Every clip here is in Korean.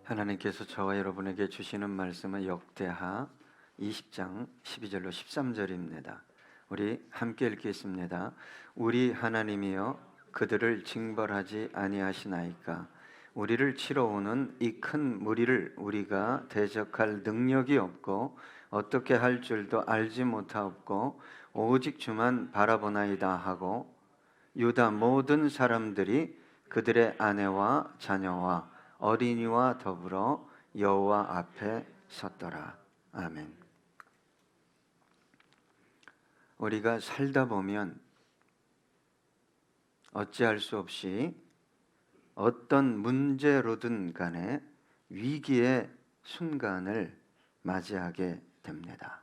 하나님께서 저와 여러분에게 주시는 말씀은 역대하 20장 12절로 13절입니다. 우리 함께 읽겠습니다. 우리 하나님이여 그들을 징벌하지 아니하시나이까. 우리를 치러 오는 이 큰 무리를 우리가 대적할 능력이 없고 어떻게 할 줄도 알지 못하옵고 오직 주만 바라보나이다 하고 유다 모든 사람들이 그들의 아내와 자녀와 어린이와 더불어 여호와 앞에 섰더라. 아멘. 우리가 살다 보면 어찌할 수 없이 어떤 문제로든 간에 위기의 순간을 맞이하게 됩니다.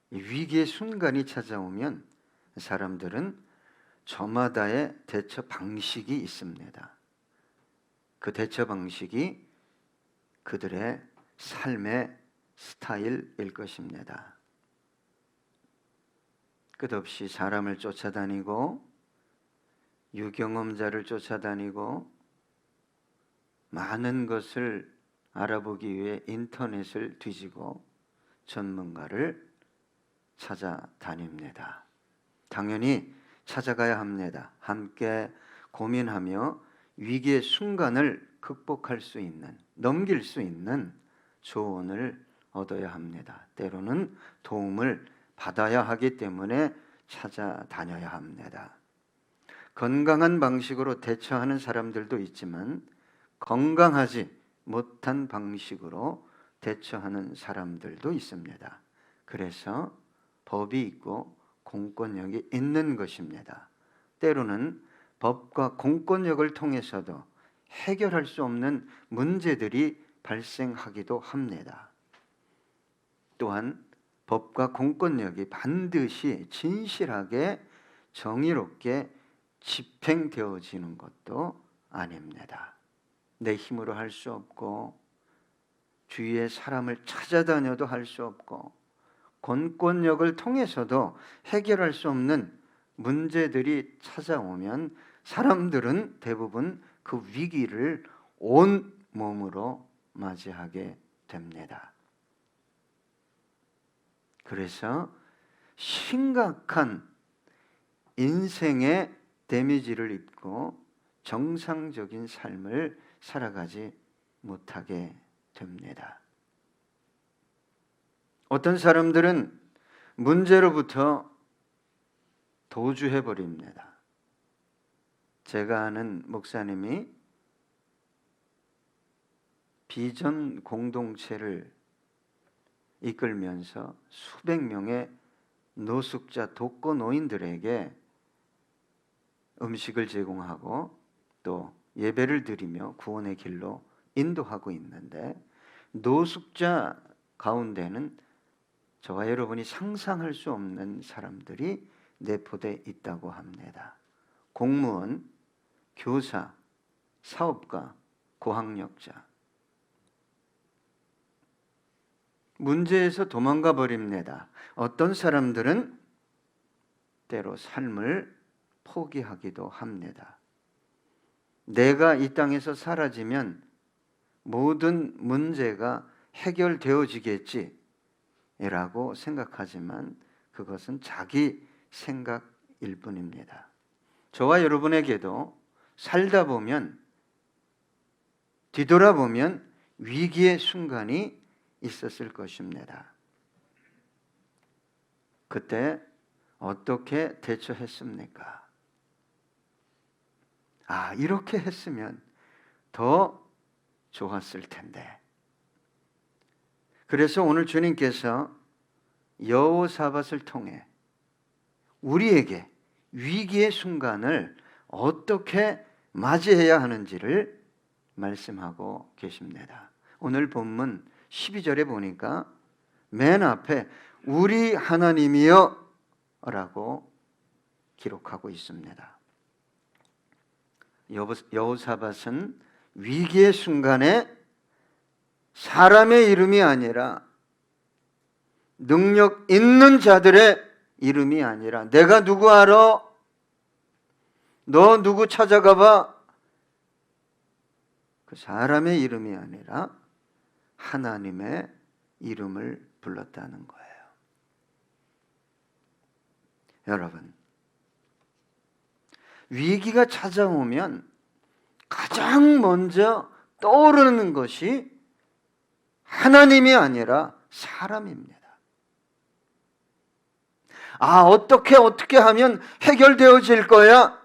이 위기의 순간이 찾아오면 사람들은 저마다의 대처 방식이 있습니다. 그 대처 방식이 그들의 삶의 스타일일 것입니다. 끝없이 사람을 쫓아다니고 유경험자를 쫓아다니고 많은 것을 알아보기 위해 인터넷을 뒤지고 전문가를 찾아다닙니다. 당연히 찾아가야 합니다. 함께 고민하며 위기의 순간을 극복할 수 있는, 넘길 수 있는 조언을 얻어야 합니다. 때로는 도움을 받아야 하기 때문에 찾아다녀야 합니다. 건강한 방식으로 대처하는 사람들도 있지만 건강하지 못한 방식으로 대처하는 사람들도 있습니다. 그래서 법이 있고 공권력이 있는 것입니다. 때로는 법과 공권력을 통해서도 해결할 수 없는 문제들이 발생하기도 합니다. 또한 법과 공권력이 반드시 진실하게 정의롭게 집행되어지는 것도 아닙니다. 내 힘으로 할 수 없고 주위의 사람을 찾아다녀도 할 수 없고 공권력을 통해서도 해결할 수 없는 문제들이 찾아오면 사람들은 대부분 그 위기를 온 몸으로 맞이하게 됩니다. 그래서 심각한 인생의 데미지를 입고 정상적인 삶을 살아가지 못하게 됩니다. 어떤 사람들은 문제로부터 도주해버립니다. 제가 아는 목사님이 비전 공동체를 이끌면서 수백 명의 노숙자 독거 노인들에게 음식을 제공하고 또 예배를 드리며 구원의 길로 인도하고 있는데 노숙자 가운데는 저와 여러분이 상상할 수 없는 사람들이 내포되어 있다고 합니다. 공무원, 교사, 사업가, 고학력자. 문제에서 도망가 버립니다. 어떤 사람들은 때로 삶을 포기하기도 합니다. 내가 이 땅에서 사라지면 모든 문제가 해결되어지겠지라고 생각하지만 그것은 자기 생각일 뿐입니다. 저와 여러분에게도 살다 보면 뒤돌아보면 위기의 순간이 있었을 것입니다. 그때 어떻게 대처했습니까? 이렇게 했으면 더 좋았을 텐데. 그래서 오늘 주님께서 여호사밧을 통해 우리에게 위기의 순간을 어떻게 맞이해야 하는지를 말씀하고 계십니다. 오늘 본문 12절에 보니까 맨 앞에 우리 하나님이여 라고 기록하고 있습니다. 여호사밧은 위기의 순간에 사람의 이름이 아니라 능력 있는 자들의 이름이 아니라 내가 누구 알아? '너 누구 찾아가 봐' 그 사람의 이름이 아니라 하나님의 이름을 불렀다는 거예요. 여러분, 위기가 찾아오면 가장 먼저 떠오르는 것이 하나님이 아니라 사람입니다. 어떻게 하면 해결되어질 거야?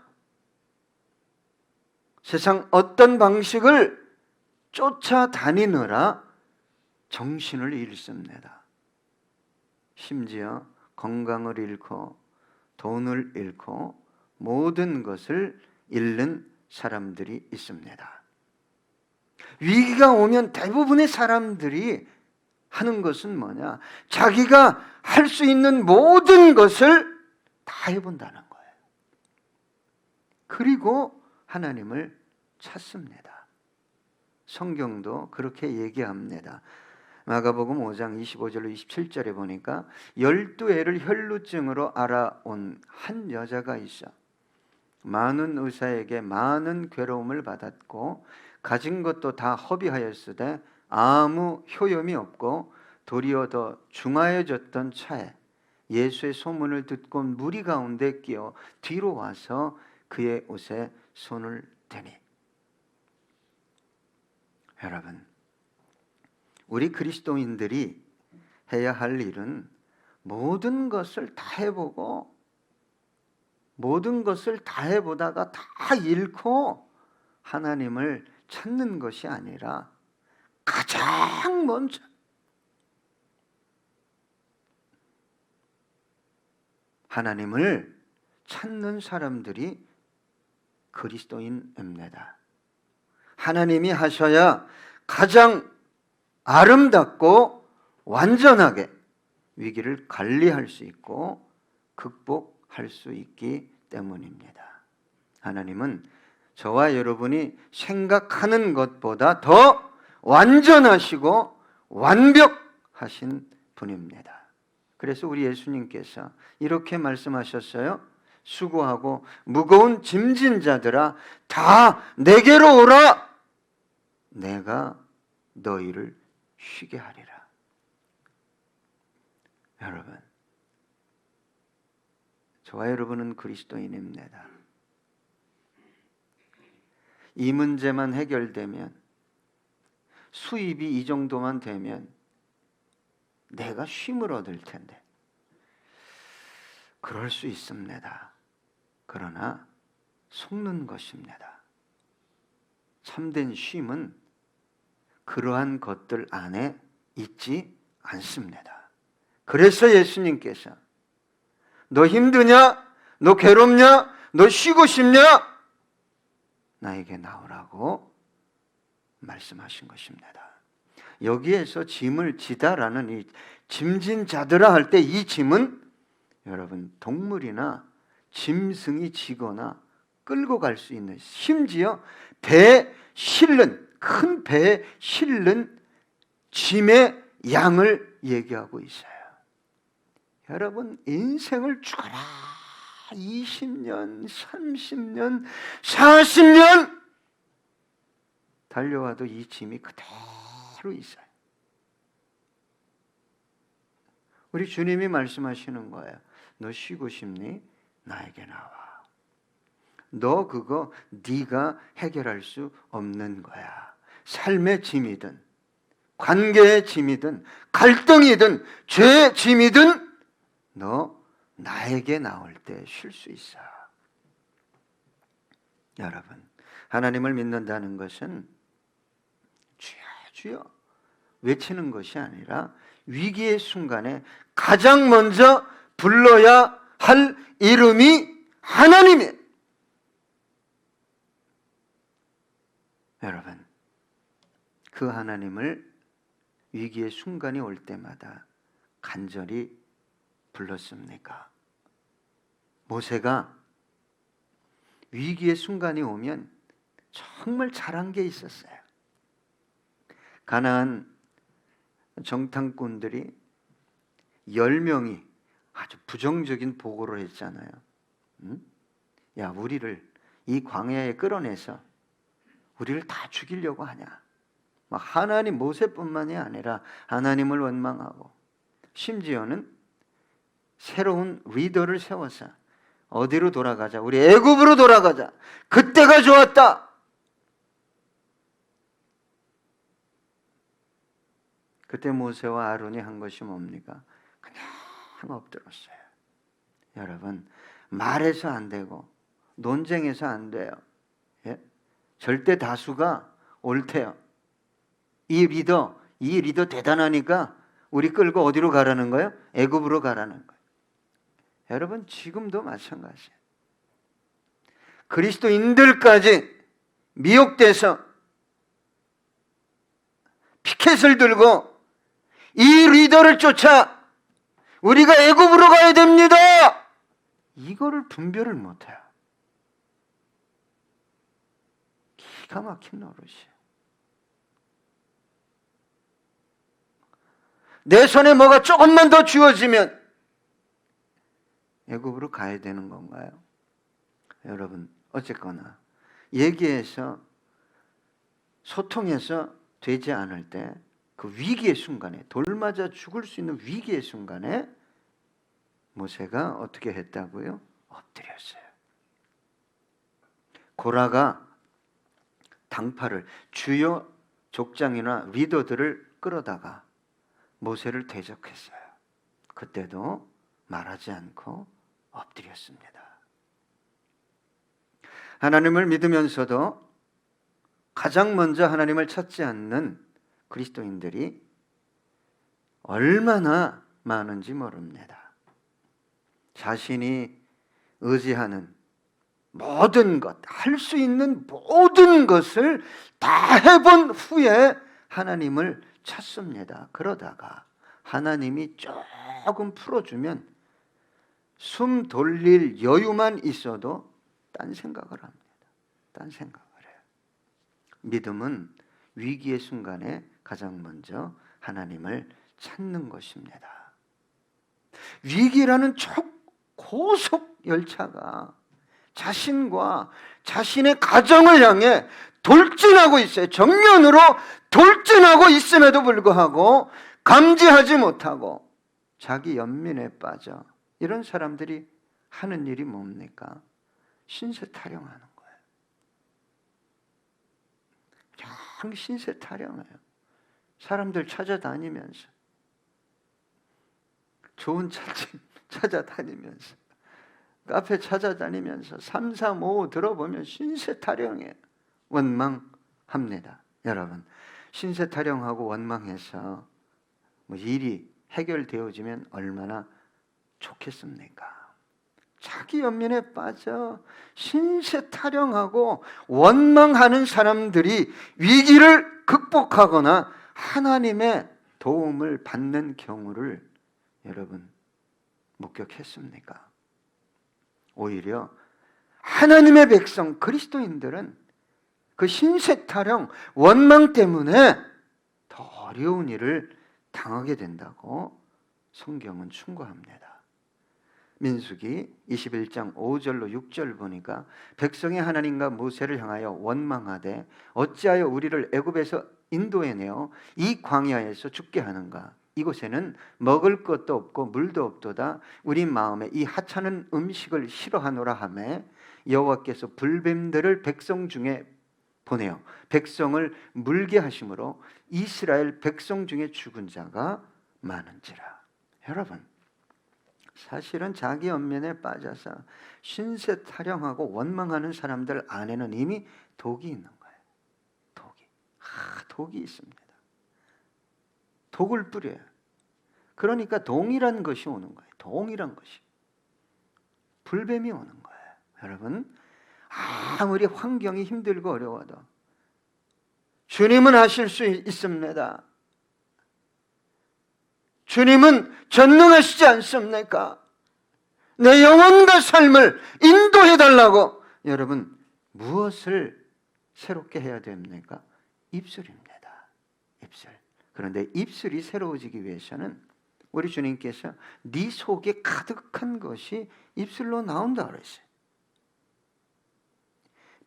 세상 어떤 방식을 쫓아다니느라 정신을 잃습니다. 심지어 건강을 잃고 돈을 잃고 모든 것을 잃는 사람들이 있습니다. 위기가 오면 대부분의 사람들이 하는 것은 뭐냐? 자기가 할 수 있는 모든 것을 다 해본다는 거예요. 그리고 하나님을 찾습니다. 성경도 그렇게 얘기합니다. 마가복음 5장 25절로 27절에 보니까 12애를 혈루증으로 알아온 한 여자가 있어 많은 의사에게 많은 괴로움을 받았고 가진 것도 다 허비하였으되 아무 효염이 없고 도리어 더 중하여졌던 차에 예수의 소문을 듣고 무리 가운데 끼어 뒤로 와서 그의 옷에 손을 대니. 여러분, 우리 그리스도인들이 해야 할 일은 모든 것을 다 해보고 모든 것을 다 해보다가 다 잃고 하나님을 찾는 것이 아니라 가장 먼저 하나님을 찾는 사람들이 그리스도인입니다. 하나님이 하셔야 가장 아름답고 완전하게 위기를 관리할 수 있고 극복할 수 있기 때문입니다. 하나님은 저와 여러분이 생각하는 것보다 더 완전하시고 완벽하신 분입니다. 그래서 우리 예수님께서 이렇게 말씀하셨어요. 수고하고 무거운 짐진 자들아 다 내게로 오라. 내가 너희를 쉬게 하리라. 여러분, 저와 여러분은 그리스도인입니다. 이 문제만 해결되면, 수입이 이 정도만 되면 내가 쉼을 얻을 텐데 그럴 수 있습니다. 그러나 속는 것입니다. 참된 쉼은 그러한 것들 안에 있지 않습니다. 그래서 예수님께서 너 힘드냐? 너 괴롭냐? 너 쉬고 싶냐? 나에게 나오라고 말씀하신 것입니다. 여기에서 짐을 지다라는 이 짐진 자들아 할 때 이 짐은 여러분 동물이나 짐승이 지거나 끌고 갈 수 있는, 심지어 배에 실는, 큰 배에 실는 짐의 양을 얘기하고 있어요. 여러분, 인생을 죽어라 20년, 30년, 40년 달려와도 이 짐이 그대로 있어요. 우리 주님이 말씀하시는 거예요. 너 쉬고 싶니? 나에게 나와. 너 그거 네가 해결할 수 없는 거야. 삶의 짐이든 관계의 짐이든 갈등이든 죄의 짐이든 너 나에게 나올 때 쉴 수 있어. 여러분, 하나님을 믿는다는 것은 주여 주여 외치는 것이 아니라 위기의 순간에 가장 먼저 불러야 할 이름이 하나님이에요. 여러분, 그 하나님을 위기의 순간이 올 때마다 간절히 불렀습니까? 모세가 위기의 순간이 오면 정말 잘한 게 있었어요. 가나안 정탐꾼들이 10명이 아주 부정적인 보고를 했잖아요. 야, 우리를 이 광야에 끌어내서 우리를 다 죽이려고 하냐? 막 하나님, 모세뿐만이 아니라 하나님을 원망하고, 심지어는 새로운 리더를 세워서 어디로 돌아가자? 우리 애굽으로 돌아가자. 그때가 좋았다. 그때 모세와 아론이 한 것이 뭡니까? 그냥 엎드렸어요. 여러분, 말해서 안 되고 논쟁해서 안 돼요. 예? 절대 다수가 옳대요. 이 리더 대단하니까 우리 끌고 어디로 가라는 거예요? 애굽으로 가라는 거예요. 여러분, 지금도 마찬가지예요. 그리스도인들까지 미혹돼서 피켓을 들고 이 리더를 쫓아 우리가 애굽으로 가야 됩니다. 이거를 분별을 못해요. 기가 막힌 노릇이에요. 내 손에 뭐가 조금만 더 쥐어지면 애굽으로 가야 되는 건가요? 여러분, 어쨌거나 얘기해서 소통해서 되지 않을 때 그 위기의 순간에, 돌 맞아 죽을 수 있는 위기의 순간에 모세가 어떻게 했다고요? 엎드렸어요. 고라가 당파를, 주요 족장이나 리더들을 끌어다가 모세를 대적했어요. 그때도 말하지 않고 엎드렸습니다. 하나님을 믿으면서도 가장 먼저 하나님을 찾지 않는 그리스도인들이 얼마나 많은지 모릅니다. 자신이 의지하는 모든 것, 할 수 있는 모든 것을 다 해본 후에 하나님을 찾습니다. 그러다가 하나님이 조금 풀어주면 숨 돌릴 여유만 있어도 딴 생각을 합니다. 딴 생각을 해요. 믿음은 위기의 순간에 가장 먼저 하나님을 찾는 것입니다. 위기라는 고속 열차가 자신과 자신의 가정을 향해 돌진하고 있어요. 정면으로 돌진하고 있음에도 불구하고 감지하지 못하고 자기 연민에 빠져 이런 사람들이 하는 일이 뭡니까? 신세 타령하는 거예요. 그냥 신세 타령해요. 사람들 찾아다니면서, 좋은 차집 찾아다니면서, 카페 찾아다니면서 3, 4, 5 들어보면 신세 타령해요. 원망합니다. 여러분, 신세 타령하고 원망해서 일이 해결되어지면 얼마나 좋겠습니까? 자기 연민에 빠져 신세 타령하고 원망하는 사람들이 위기를 극복하거나 하나님의 도움을 받는 경우를 여러분 목격했습니까? 오히려 하나님의 백성 그리스도인들은 그 신세 타령, 원망 때문에 더 어려운 일을 당하게 된다고 성경은 충고합니다. 민수기 21장 5절로 6절 보니까 백성이 하나님과 모세를 향하여 원망하되 어찌하여 우리를 애굽에서 인도해내어 이 광야에서 죽게 하는가? 이곳에는 먹을 것도 없고 물도 없도다. 우리 마음에 이 하찮은 음식을 싫어하노라 하매 여호와께서 불뱀들을 백성 중에 보내어 백성을 물게 하심으로 이스라엘 백성 중에 죽은 자가 많은지라. 여러분, 사실은 자기 연민에 빠져서 신세 타령하고 원망하는 사람들 안에는 이미 독이 있는 거예요. 독이 있습니다. 독을 뿌려요. 그러니까 동일한 것이 오는 거예요. 동일한 것이. 불뱀이 오는 거예요. 여러분, 아무리 환경이 힘들고 어려워도 주님은 하실 수 있습니다. 주님은 전능하시지 않습니까? 내 영혼과 삶을 인도해달라고. 여러분, 무엇을 새롭게 해야 됩니까? 입술입니다. 입술. 그런데 입술이 새로워지기 위해서는 우리 주님께서 네 속에 가득한 것이 입술로 나온다 그랬어요.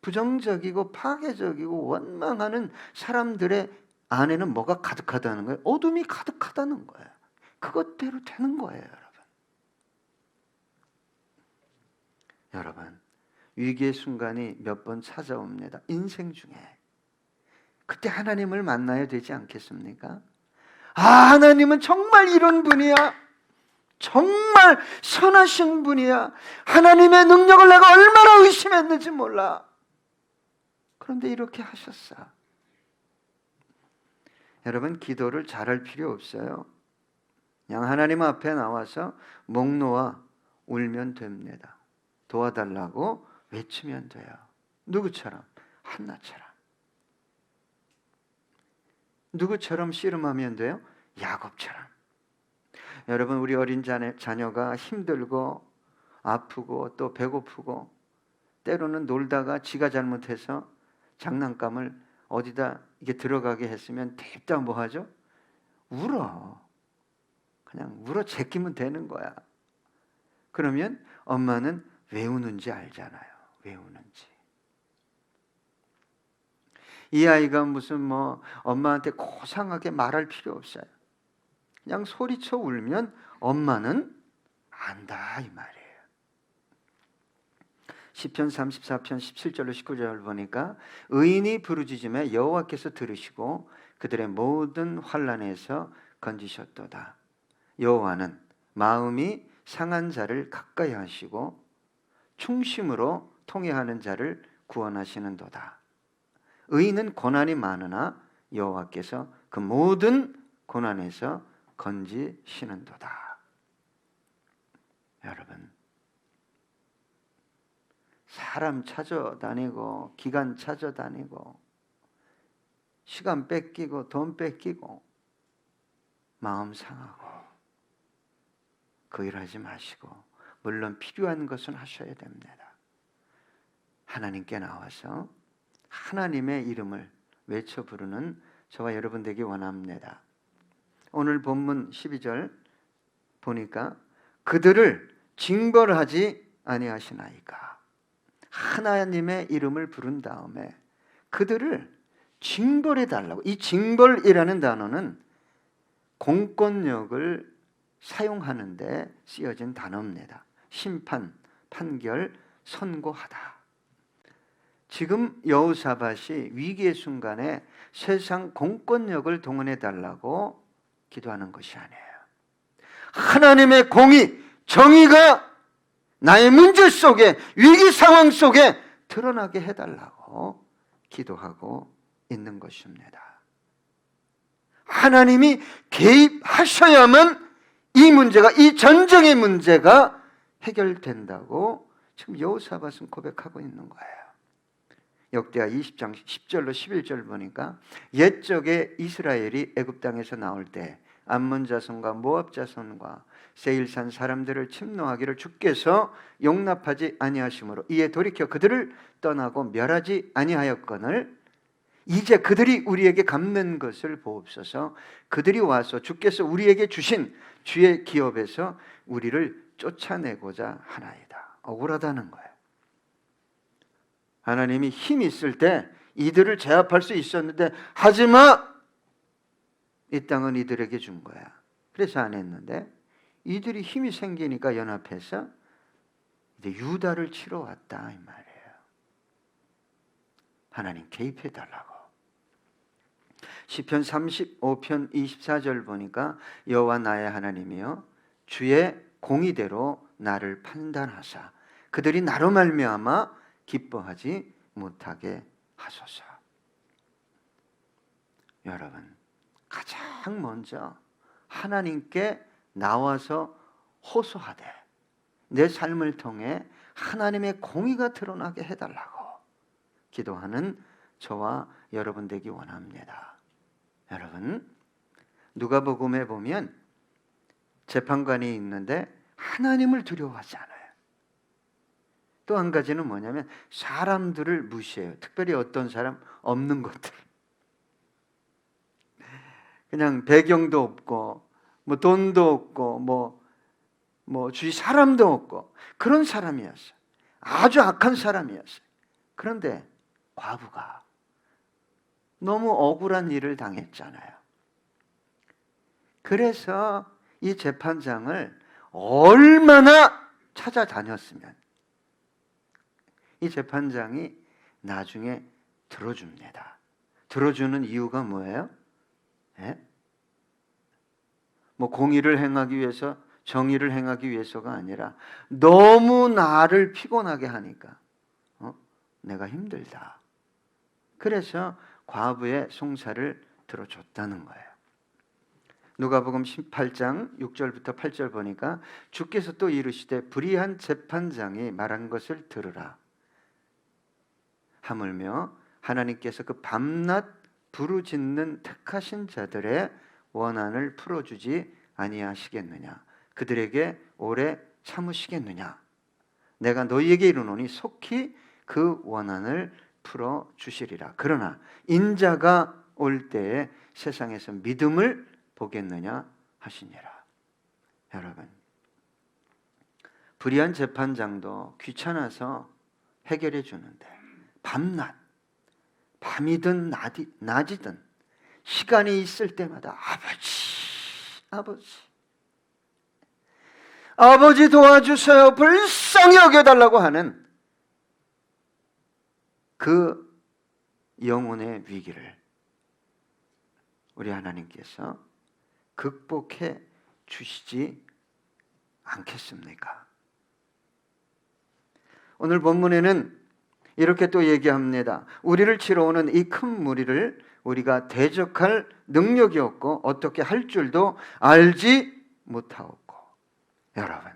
부정적이고 파괴적이고 원망하는 사람들의 안에는 뭐가 가득하다는 거예요? 어둠이 가득하다는 거예요. 그것대로 되는 거예요, 여러분. 여러분, 위기의 순간이 몇 번 찾아옵니다. 인생 중에. 그때 하나님을 만나야 되지 않겠습니까? 아, 하나님은 정말 이런 분이야. 정말 선하신 분이야. 하나님의 능력을 내가 얼마나 의심했는지 몰라. 그런데 이렇게 하셨어. 여러분, 기도를 잘할 필요 없어요. 그냥 하나님 앞에 나와서 목 놓아 울면 됩니다. 도와달라고 외치면 돼요. 누구처럼? 한나처럼. 누구처럼 씨름하면 돼요? 야곱처럼. 여러분, 우리 어린 자녀가 힘들고 아프고 또 배고프고 때로는 놀다가 지가 잘못해서 장난감을 어디다 이게 들어가게 했으면 대입다 뭐 하죠? 울어. 그냥 울어 제끼면 되는 거야. 그러면 엄마는 왜 우는지 알잖아요. 왜 우는지. 이 아이가 무슨 뭐 엄마한테 고상하게 말할 필요 없어요. 그냥 소리쳐 울면 엄마는 안다 이 말이에요. 시편 34편 17절로 19절 보니까 의인이 부르짖음에 여호와께서 들으시고 그들의 모든 환난에서 건지셨도다. 여호와는 마음이 상한 자를 가까이 하시고 충심으로 통회하는 자를 구원하시는도다. 의인은 고난이 많으나 여호와께서 그 모든 고난에서 건지시는도다. 여러분, 사람 찾아다니고 기간 찾아다니고 시간 뺏기고 돈 뺏기고 마음 상하고 그 일하지 마시고 물론 필요한 것은 하셔야 됩니다. 하나님께 나와서 하나님의 이름을 외쳐 부르는 저와 여러분 되기 원합니다. 오늘 본문 12절 보니까 그들을 징벌하지 아니하시나이까. 하나님의 이름을 부른 다음에 그들을 징벌해 달라고. 이 징벌이라는 단어는 공권력을 사용하는데 쓰여진 단어입니다. 심판, 판결, 선고하다. 지금 여호사밧이 위기의 순간에 세상 공권력을 동원해 달라고 기도하는 것이 아니에요. 하나님의 공의, 정의가 나의 문제 속에, 위기 상황 속에 드러나게 해달라고 기도하고 있는 것입니다. 하나님이 개입하셔야만 이 문제가, 이 전쟁의 문제가 해결된다고 지금 여호사밧은 고백하고 있는 거예요. 역대하 20장 10절로 11절 보니까 옛적에 이스라엘이 애굽 땅에서 나올 때 암몬 자손과 모압 자손과 세일산 사람들을 침노하기를 주께서 용납하지 아니하심으로 이에 돌이켜 그들을 떠나고 멸하지 아니하였거늘 이제 그들이 우리에게 갚는 것을 보옵소서. 그들이 와서 주께서 우리에게 주신 주의 기업에서 우리를 쫓아내고자 하나이다. 억울하다는 거예요. 하나님이 힘이 있을 때 이들을 제압할 수 있었는데 하지마! 이 땅은 이들에게 준 거야. 그래서 안 했는데 이들이 힘이 생기니까 연합해서 이제 유다를 치러 왔다 이 말이에요. 하나님 개입해 달라고. 시편 35편 24절 보니까 여호와 나의 하나님이여 주의 공의대로 나를 판단하사 그들이 나로 말미암아 기뻐하지 못하게 하소서. 여러분, 가장 먼저 하나님께 나와서 호소하되 내 삶을 통해 하나님의 공의가 드러나게 해달라고 기도하는 저와 여러분 되기 원합니다. 여러분, 누가복음에 보면 재판관이 있는데 하나님을 두려워하지 않아요. 또 한 가지는 뭐냐면 사람들을 무시해요. 특별히 어떤 사람 없는 것들. 그냥 배경도 없고 뭐 돈도 없고 뭐 주위 사람도 없고 그런 사람이었어요. 아주 악한 사람이었어요. 그런데 과부가 너무 억울한 일을 당했잖아요. 그래서 이 재판장을 얼마나 찾아다녔으면 이 재판장이 나중에 들어줍니다. 들어주는 이유가 뭐예요? 예? 뭐 공의를 행하기 위해서, 정의를 행하기 위해서가 아니라 너무 나를 피곤하게 하니까 내가 힘들다. 그래서 과부의 송사를 들어줬다는 거예요. 누가복음 18장 6절부터 8절 보니까 주께서 또 이르시되 불의한 재판장이 말한 것을 들으라. 하물며 하나님께서 그 밤낮 부르짖는 택하신 자들의 원한을 풀어주지 아니하시겠느냐. 그들에게 오래 참으시겠느냐. 내가 너희에게 이르노니 속히 그 원한을 풀어주시리라. 그러나 인자가 올 때에 세상에서 믿음을 보겠느냐 하시니라. 여러분, 불의한 재판장도 귀찮아서 해결해 주는데 밤낮, 밤이든 낮이든 시간이 있을 때마다 아버지 도와주세요, 불쌍히 여겨달라고 하는 그 영혼의 위기를 우리 하나님께서 극복해 주시지 않겠습니까? 오늘 본문에는 이렇게 또 얘기합니다. 우리를 치러 오는 이 큰 무리를 우리가 대적할 능력이 없고 어떻게 할 줄도 알지 못하옵고. 여러분,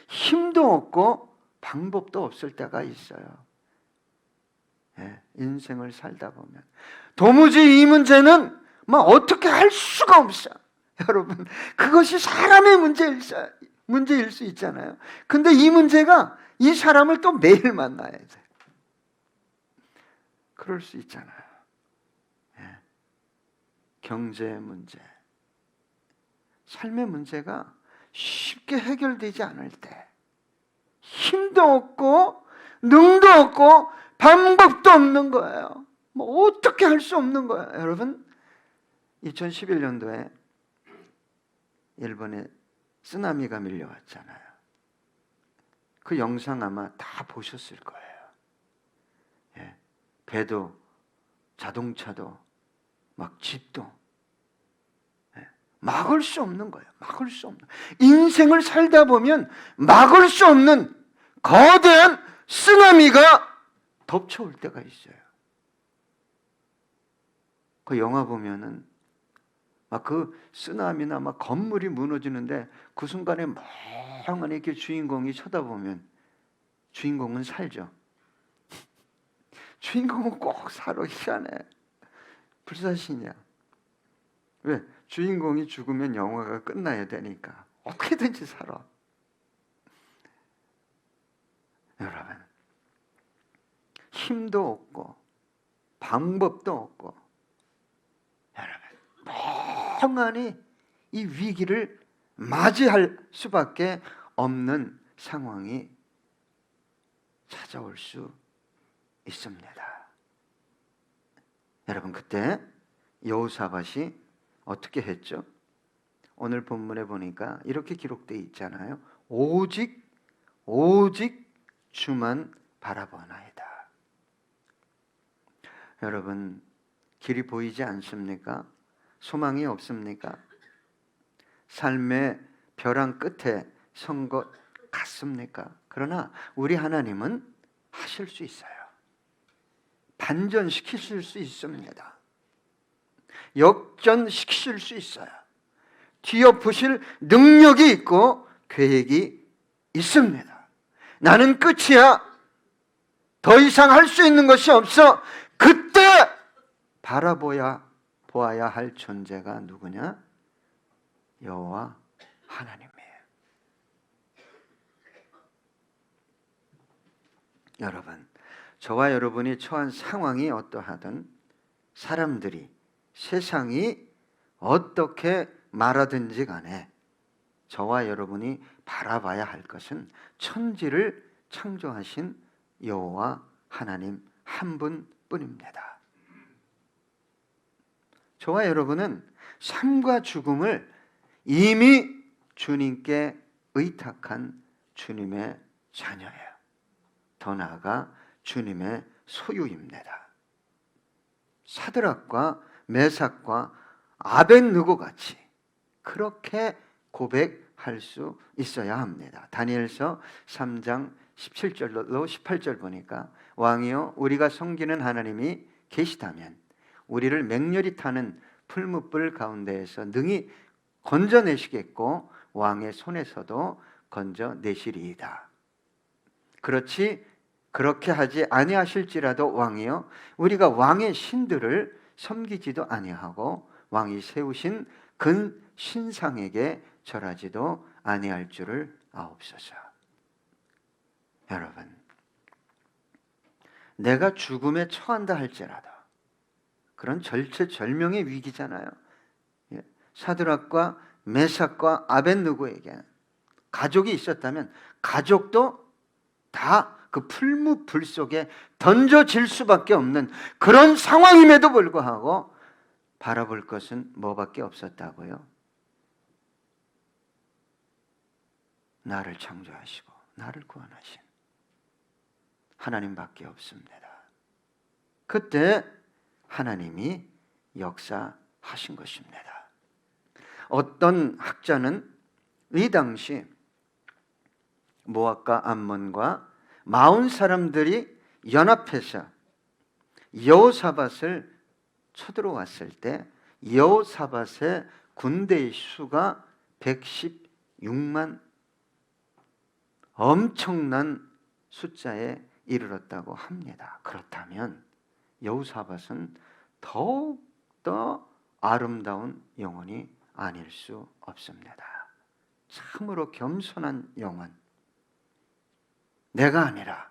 힘도 없고 방법도 없을 때가 있어요. 인생을 살다 보면 도무지 이 문제는 어떻게 할 수가 없어. 여러분, 그것이 사람의 문제일 수 있잖아요. 근데 이 문제가 이 사람을 또 매일 만나야 돼. 그럴 수 있잖아요. 경제 문제, 삶의 문제가 쉽게 해결되지 않을 때, 힘도 없고 능도 없고 방법도 없는 거예요. 어떻게 할 수 없는 거예요. 여러분, 2011년도에 일본에 쓰나미가 밀려왔잖아요. 그 영상 아마 다 보셨을 거예요. 배도 자동차도 막 집도 막을 수 없는 거예요. 막을 수 없는. 인생을 살다 보면 막을 수 없는 거대한 쓰나미가 덮쳐올 때가 있어요. 그 영화 보면은 막 그 쓰나미나 막 건물이 무너지는데 그 순간에 멍하니 이렇게 주인공이 쳐다보면 주인공은 살죠. 주인공은 꼭 살아. 희한해. 불사신이야. 왜? 주인공이 죽으면 영화가 끝나야 되니까 어떻게든지 살아. 여러분, 힘도 없고 방법도 없고 여러분, 멍하니 이 위기를 맞이할 수밖에 없는 상황이 찾아올 수 있습니다. 여러분, 그때 여호사밧이 어떻게 했죠? 오늘 본문에 보니까 이렇게 기록되어 있잖아요. 오직 주만 바라보나이다. 여러분, 길이 보이지 않습니까? 소망이 없습니까? 삶의 벼랑 끝에 선 것 같습니까? 그러나 우리 하나님은 하실 수 있어요. 반전시키실 수 있습니다. 역전시키실 수 있어요. 뒤엎으실 능력이 있고 계획이 있습니다. 나는 끝이야. 더 이상 할 수 있는 것이 없어. 그때 보아야 할 존재가 누구냐? 여호와 하나님이에요. 여러분, 저와 여러분이 처한 상황이 어떠하든, 사람들이, 세상이 어떻게 말하든지 간에 저와 여러분이 바라봐야 할 것은 천지를 창조하신 여호와 하나님 한 한 분뿐입니다. 저와 여러분은 삶과 죽음을 이미 주님께 의탁한 주님의 자녀예요. 더 나아가 주님의 소유입니다. 사드락과 메삭과 아벳느고 같이 그렇게 고백할 수 있어야 합니다. 다니엘서 3장 17절로 18절 보니까 왕이여 우리가 섬기는 하나님이 계시다면 우리를 맹렬히 타는 풀무불 가운데에서 능히 건져내시겠고 왕의 손에서도 건져내시리이다. 그렇게 하지 아니하실지라도 왕이여 우리가 왕의 신들을 섬기지도 아니하고 왕이 세우신 근 신상에게 절하지도 아니할 줄을 아옵소서. 여러분, 내가 죽음에 처한다 할지라도 그런 절체절명의 위기잖아요. 사드락과 메삭과 아벳느고에게 가족이 있었다면 가족도 다 그 풀무불 속에 던져질 수밖에 없는 그런 상황임에도 불구하고 바라볼 것은 뭐밖에 없었다고요? 나를 창조하시고 나를 구원하신 하나님밖에 없습니다. 그때 하나님이 역사하신 것입니다. 어떤 학자는 이 당시 모압과 암몬과 40 사람들이 연합해서 여호사밧을 쳐들어왔을 때 여호사밧의 군대의 수가 116만, 엄청난 숫자에 이르렀다고 합니다. 그렇다면 여호사밧은 더욱더 아름다운 영혼이 아닐 수 없습니다. 참으로 겸손한 영혼, 내가 아니라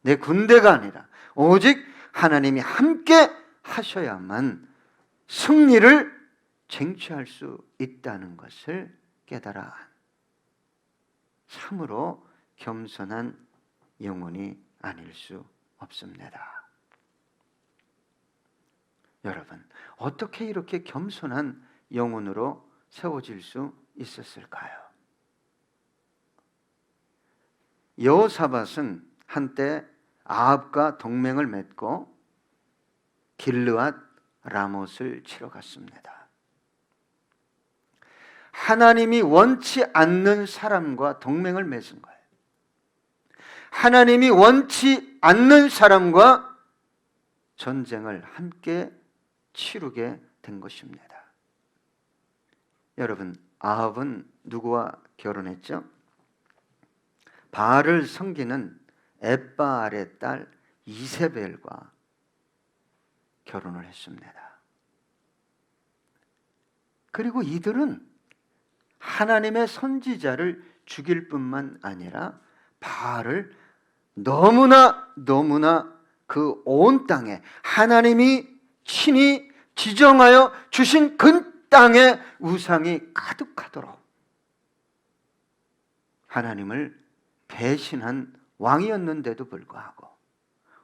내 군대가 아니라 오직 하나님이 함께 하셔야만 승리를 쟁취할 수 있다는 것을 깨달아 참으로 겸손한 영혼이 아닐 수 없습니다. 여러분, 어떻게 이렇게 겸손한 영혼으로 세워질 수 있었을까요? 여호사밧은 한때 아합과 동맹을 맺고 길르앗 라못을 치러 갔습니다. 하나님이 원치 않는 사람과 동맹을 맺은 거예요. 하나님이 원치 않는 사람과 전쟁을 함께 치르게 된 것입니다. 여러분, 아합은 누구와 결혼했죠? 바알을 섬기는 엣바알의 딸 이세벨과 결혼을 했습니다. 그리고 이들은 하나님의 선지자를 죽일 뿐만 아니라 바알을 너무나 그 온 땅에 하나님이 친히 지정하여 주신 그 땅에 우상이 가득하도록 하나님을 배신한 왕이었는데도 불구하고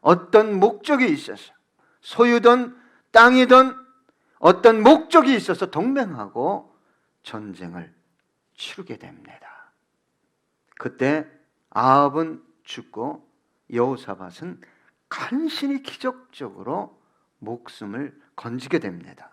어떤 목적이 있어서 소유든 땅이든 어떤 목적이 있어서 동맹하고 전쟁을 치르게 됩니다. 그때 아합은 죽고 여호사밧은 간신히 기적적으로 목숨을 건지게 됩니다.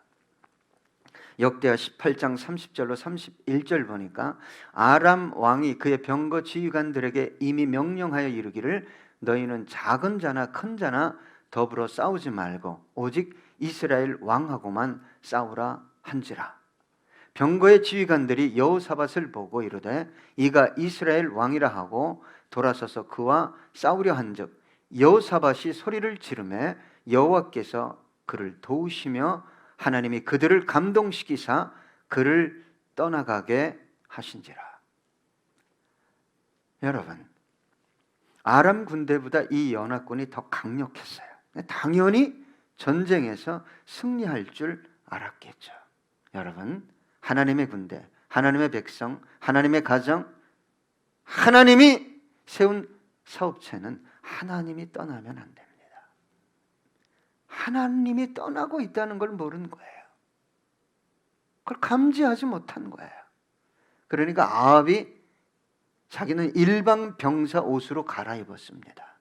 역대하 18장 30절로 31절 보니까 아람 왕이 그의 병거 지휘관들에게 이미 명령하여 이르기를 너희는 작은 자나 큰 자나 더불어 싸우지 말고 오직 이스라엘 왕하고만 싸우라 한지라. 병거의 지휘관들이 여호사밧을 보고 이르되 이가 이스라엘 왕이라 하고 돌아서서 그와 싸우려 한즉 여호사밧이 소리를 지르매 여호와께서 그를 도우시며 하나님이 그들을 감동시키사 그를 떠나가게 하신지라. 여러분, 아람 군대보다 이 연합군이 더 강력했어요. 당연히 전쟁에서 승리할 줄 알았겠죠. 여러분, 하나님의 군대, 하나님의 백성, 하나님의 가정, 하나님이 세운 사업체는 하나님이 떠나면 안 됩니다. 하나님이 떠나고 있다는 걸 모르는 거예요. 그걸 감지하지 못한 거예요. 그러니까 아합이 자기는 일반 병사 옷으로 갈아입었습니다.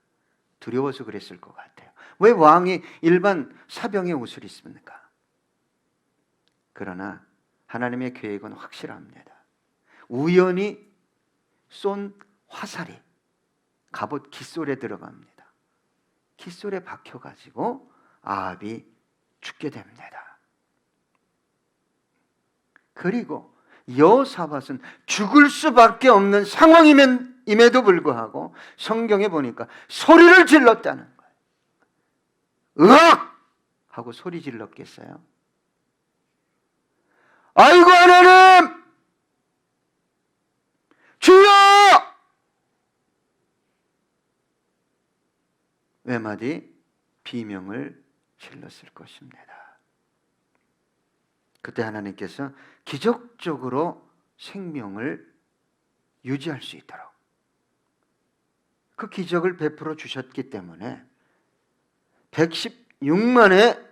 두려워서 그랬을 것 같아요. 왜 왕이 일반 사병의 옷을 입습니까? 그러나 하나님의 계획은 확실합니다. 우연히 쏜 화살이 갑옷 깃솔에 들어갑니다. 깃솔에 박혀가지고 아합이 죽게 됩니다. 그리고 여호사밧은 죽을 수밖에 없는 상황임에도 불구하고 성경에 보니까 소리를 질렀다는 거예요. 으악! 하고 소리 질렀겠어요? 아이고 하나님! 주여! 외마디 비명을 질렀을 것입니다. 그때 하나님께서 기적적으로 생명을 유지할 수 있도록 그 기적을 베풀어 주셨기 때문에 116만의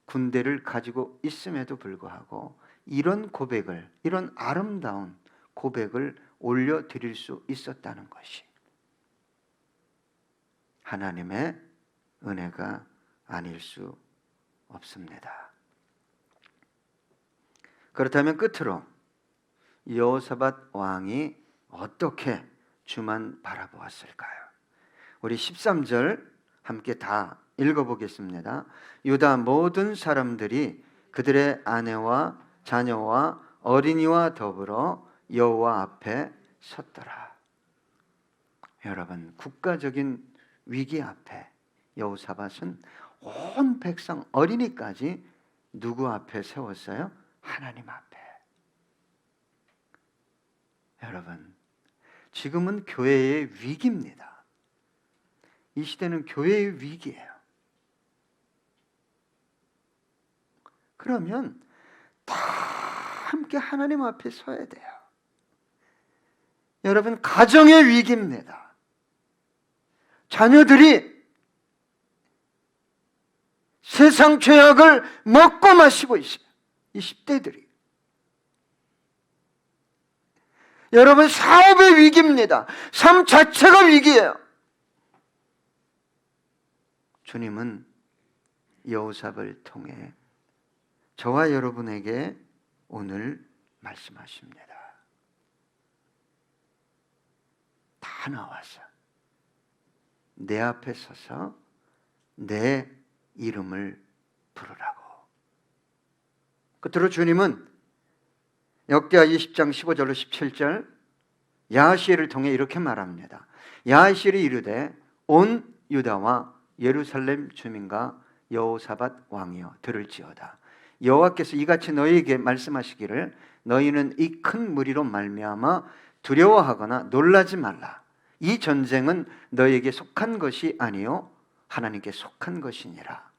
군대를 가지고 있음에도 불구하고 이런 고백을, 이런 아름다운 고백을 올려드릴 수 있었다는 것이 하나님의 은혜가 아닐 수 없습니다. 그렇다면 끝으로 여호사밧 왕이 어떻게 주만 바라보았을까요? 우리 13절 함께 다 읽어보겠습니다. 유다 모든 사람들이 그들의 아내와 자녀와 어린이와 더불어 여호와 앞에 섰더라. 여러분, 국가적인 위기 앞에 여호사밧은 온 백성 어린이까지 누구 앞에 세웠어요? 하나님 앞에. 여러분, 지금은 교회의 위기입니다. 이 시대는 교회의 위기예요. 그러면 다 함께 하나님 앞에 서야 돼요. 여러분, 가정의 위기입니다. 자녀들이 세상 죄악을 먹고 마시고 있어요. 이 10대들이. 여러분, 사업의 위기입니다. 삶 자체가 위기예요. 주님은 여호사밧을 통해 저와 여러분에게 오늘 말씀하십니다. 다 나와서 내 앞에 서서 내 이름을 부르라고. 끝으로 주님은 역대하 20장 15절로 17절 야하시엘을 통해 이렇게 말합니다. 야하시엘이 이르되 온 유다와 예루살렘 주민과 여호사밧 왕이여 들을지어다. 여호와께서 이같이 너희에게 말씀하시기를 너희는 이 큰 무리로 말미암아 두려워하거나 놀라지 말라. 이 전쟁은 너희에게 속한 것이 아니요 하나님께 속한 것이니라.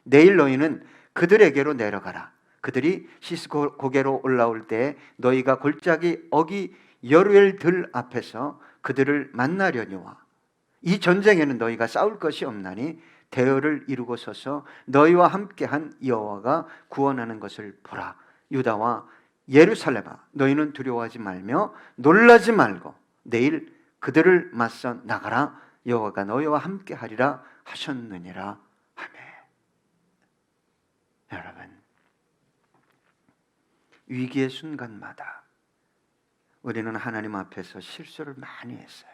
내일 너희는 그들에게로 내려가라. 그들이 시스고게로 올라올 때 너희가 골짜기 어기 여루엘 들 앞에서 그들을 만나려니와 이 전쟁에는 너희가 싸울 것이 없나니 대열을 이루고 서서 너희와 함께한 여호와가 구원하는 것을 보라. 유다와 예루살렘아 너희는 두려워하지 말며 놀라지 말고 내일 그들을 맞서 나가라. 여호와가 너희와 함께하리라 하셨느니라 하매. 여러분, 위기의 순간마다 우리는 하나님 앞에서 실수를 많이 했어요.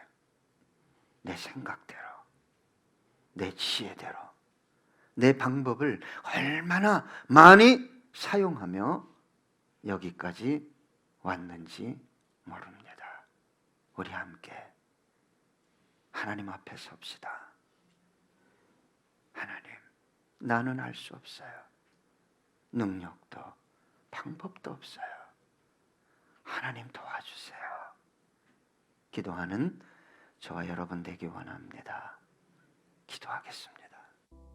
내 생각대로, 내 지혜대로, 내 방법을 얼마나 많이 사용하며 여기까지 왔는지 모릅니다. 우리 함께 하나님 앞에 섭시다. 하나님, 나는 알 수 없어요. 능력도 방법도 없어요. 하나님 도와주세요. 기도하는 저와 여러분 되기 원합니다. 기도하겠습니다.